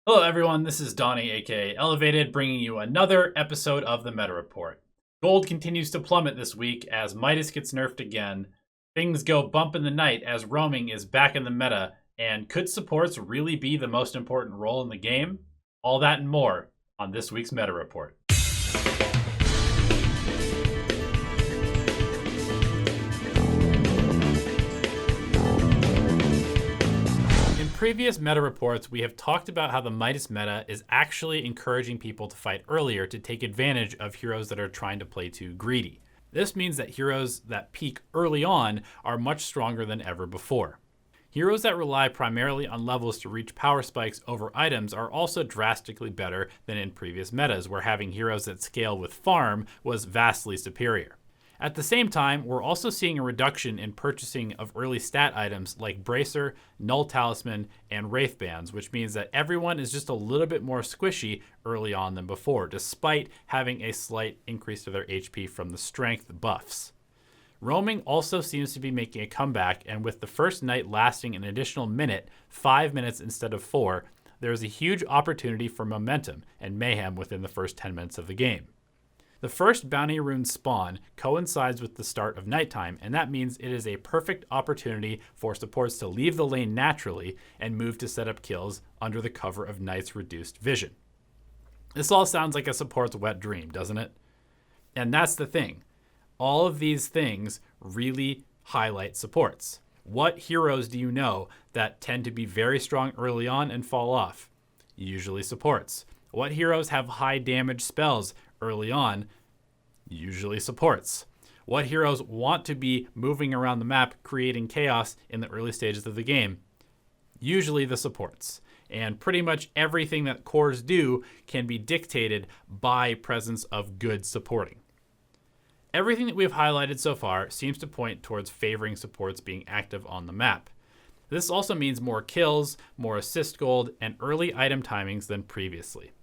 Hello, everyone. This is Donnie, aka Elevated, bringing you another episode of the Meta Report. Gold continues to plummet this week as Midas gets nerfed again. Things go bump in the night as roaming is back in the meta. And could supports really be the most important role in the game? All that and more on this week's Meta Report. In previous meta reports, we have talked about how the Midas meta is actually encouraging people to fight earlier to take advantage of heroes that are trying to play too greedy. This means that heroes that peak early on are much stronger than ever before. Heroes that rely primarily on levels to reach power spikes over items are also drastically better than in previous metas, where having heroes that scale with farm was vastly superior. At the same time, we're also seeing a reduction in purchasing of early stat items like Bracer, Null Talisman, and Wraith Bands, which means that everyone is just a little bit more squishy early on than before, despite having a slight increase to their HP from the strength buffs. Roaming also seems to be making a comeback, and with the first night lasting an additional minute, 5 minutes instead of 4, there is a huge opportunity for momentum and mayhem within the first 10 minutes of the game. The first bounty rune spawn coincides with the start of nighttime, and that means it is a perfect opportunity for supports to leave the lane naturally and move to set up kills under the cover of night's reduced vision. This all sounds like a support's wet dream, doesn't it? And that's the thing. All of these things really highlight supports. What heroes do you know that tend to be very strong early on and fall off? Usually supports. What heroes have high damage spells early on? Usually supports. What heroes want to be moving around the map creating chaos in the early stages of the game? Usually the supports. And pretty much everything that cores do can be dictated by presence of good supporting. Everything that we've highlighted so far seems to point towards favoring supports being active on the map. This also means more kills, more assist gold, and early item timings than previously.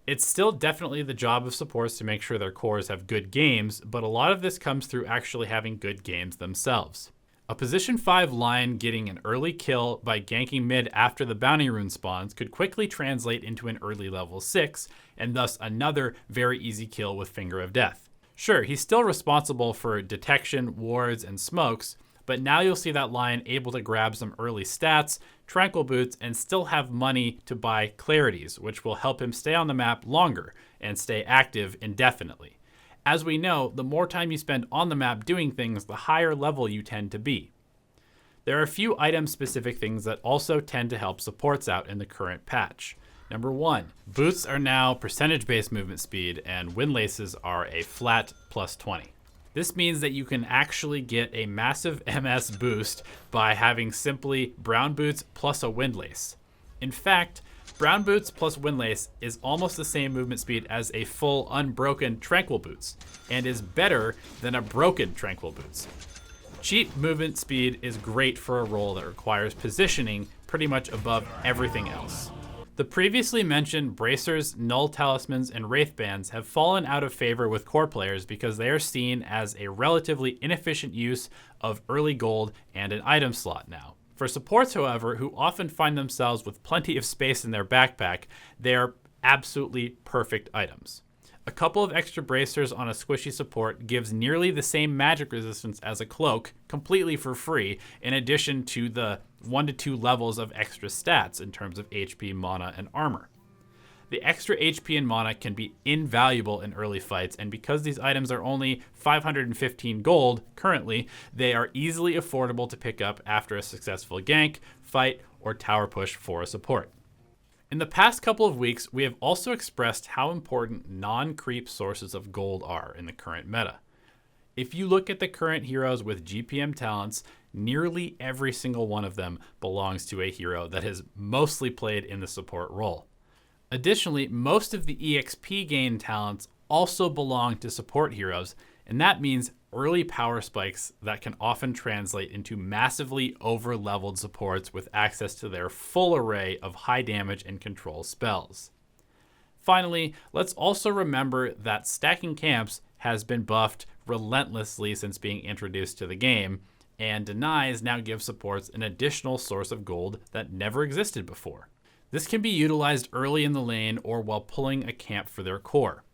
It's still definitely the job of supports to make sure their cores have good games, but a lot of this comes through actually having good games themselves. A position 5 Lion getting an early kill by ganking mid after the bounty rune spawns could quickly translate into an early level 6, and thus another very easy kill with Finger of Death. Sure, he's still responsible for detection, wards, and smokes, but now you'll see that Lion able to grab some early stats, tranquil boots, and still have money to buy clarities, which will help him stay on the map longer and stay active indefinitely. As we know, the more time you spend on the map doing things, the higher level you tend to be. There are a few item-specific things that also tend to help supports out in the current patch. Number 1, boots are now percentage-based movement speed, and windlaces are a flat plus 20. This means that you can actually get a massive MS boost by having simply brown boots plus a windlace. In fact, brown boots plus windlace is almost the same movement speed as a full unbroken tranquil boots, and is better than a broken tranquil boots. Cheap movement speed is great for a role that requires positioning pretty much above everything else. The previously mentioned Bracers, Null Talismans, and Wraith Bands have fallen out of favor with core players because they are seen as a relatively inefficient use of early gold and an item slot now. For supports, however, who often find themselves with plenty of space in their backpack, they are absolutely perfect items. A couple of extra bracers on a squishy support gives nearly the same magic resistance as a cloak, completely for free, in addition to the 1 to 2 levels of extra stats in terms of HP, mana, and armor. The extra HP and mana can be invaluable in early fights, and because these items are only 515 gold currently, they are easily affordable to pick up after a successful gank, fight, or tower push for a support. In the past couple of weeks, we have also expressed how important non-creep sources of gold are in the current meta. If you look at the current heroes with GPM talents, nearly every single one of them belongs to a hero that has mostly played in the support role. Additionally, most of the EXP gain talents also belong to support heroes, and that means early power spikes that can often translate into massively over-leveled supports with access to their full array of high damage and control spells. Finally, let's also remember that stacking camps has been buffed relentlessly since being introduced to the game, and denies now give supports an additional source of gold that never existed before. This can be utilized early in the lane or while pulling a camp for their core.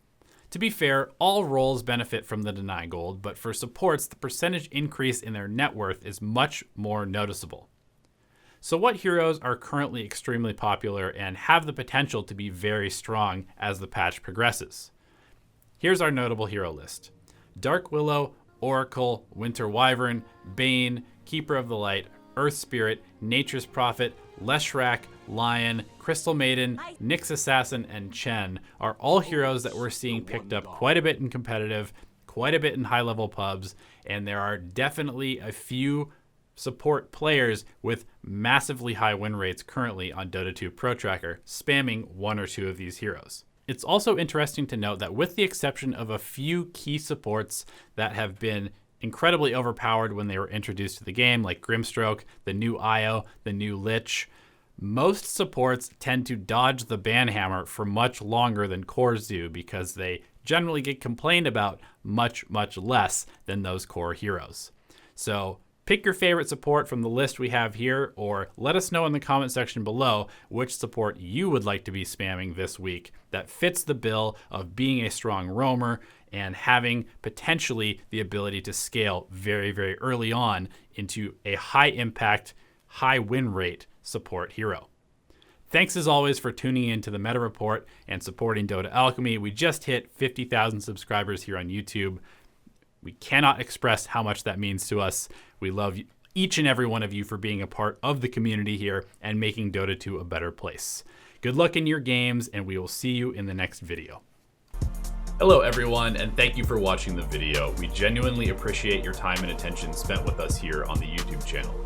To be fair, all roles benefit from the deny gold, but for supports, the percentage increase in their net worth is much more noticeable. So what heroes are currently extremely popular and have the potential to be very strong as the patch progresses? Here's our notable hero list. Dark Willow, Oracle, Winter Wyvern, Bane, Keeper of the Light, Earth Spirit, Nature's Prophet, Leshrac, Lion, Crystal Maiden, Nyx Assassin, and Chen are all heroes that we're seeing picked up quite a bit in competitive, quite a bit in high-level pubs, and there are definitely a few support players with massively high win rates currently on Dota 2 Pro Tracker, spamming one or two of these heroes. It's also interesting to note that with the exception of a few key supports that have been incredibly overpowered when they were introduced to the game, like Grimstroke, the new Io, the new Lich, most supports tend to dodge the banhammer for much longer than cores do because they generally get complained about much less than those core heroes. So pick your favorite support from the list we have here, or let us know in the comment section below which support you would like to be spamming this week that fits the bill of being a strong roamer and having potentially the ability to scale very early on into a high impact, high win rate support hero. Thanks as always for tuning in to the Meta Report and supporting Dota Alchemy. We just hit 50,000 subscribers here on YouTube. We cannot express how much that means to us. We love each and every one of you for being a part of the community here and making Dota 2 a better place. Good luck in your games, and we will see you in the next video. Hello everyone, and thank you for watching the video. We genuinely appreciate your time and attention spent with us here on the YouTube channel.